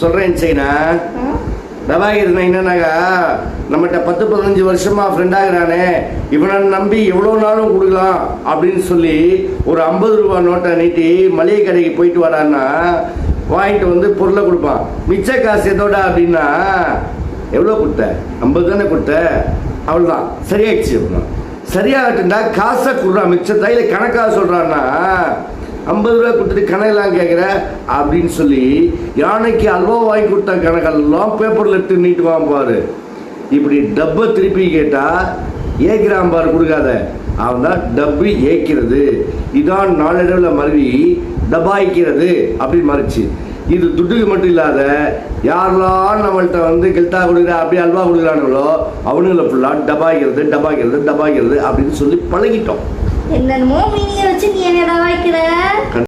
சொல்றேன் சைனா. தபாய்க்கிறதுனா என்னன்னாக்கா, நம்மகிட்ட 10-15 வருஷமா ஃப்ரெண்ட் ஆகிறானே, இவனை நம்பி எவ்வளோ நாளும் கொடுக்கலாம் அப்படின்னு சொல்லி ஒரு 50 ரூபா நோட்டை நீட்டி மளிகை கடைக்கு போயிட்டு வரான்னா வாங்கிட்டு வந்து பொருளை கொடுப்பான். மிச்ச காசு எதோட அப்படின்னா, எவ்வளோ கொடுத்த? 50 தானே கொடுத்த, அவ்வளோதான், சரியாயிடுச்சு அப்படின்னா. சரியாகட்டுண்டா காசை கொடுறான், மிச்சத்தை இல்லை கணக்காக சொல்கிறான்னா 50 ரூபா கொடுத்துட்டு கணக்கெல்லாம் கேட்குற அப்படின்னு சொல்லி யானைக்கு அல்வா வாங்கி கொடுத்த கணக்கெல்லாம் பேப்பரில் எடுத்து நீட்டுவான் பாரு. இப்படி டப்பை திருப்பி கேட்டால் ஏற்கிறான் பாரு, கொடுக்காத, அவன் தான் டப்பு ஏற்கிறது. இதான் நாளடைவில் மறுவி டபாய்க்கிறது அப்படின்னு மறைச்சு. இது துட்டுக்கு மட்டும் இல்லாத யாரெல்லாம் நம்மள்கிட்ட வந்து கெல்தா கொடுக்குற அப்படி அல்வா கொடுக்குறானுங்களோ அவனுங்களை ஃபுல்லாக டபாய்க்கிறது டபாய்க்கிறது டபாய்க்கிறது அப்படின்னு சொல்லி பழகிட்டோம். என்னென்னமோ மீனியை வச்சு நீ என்ன டபாய்க்கிற?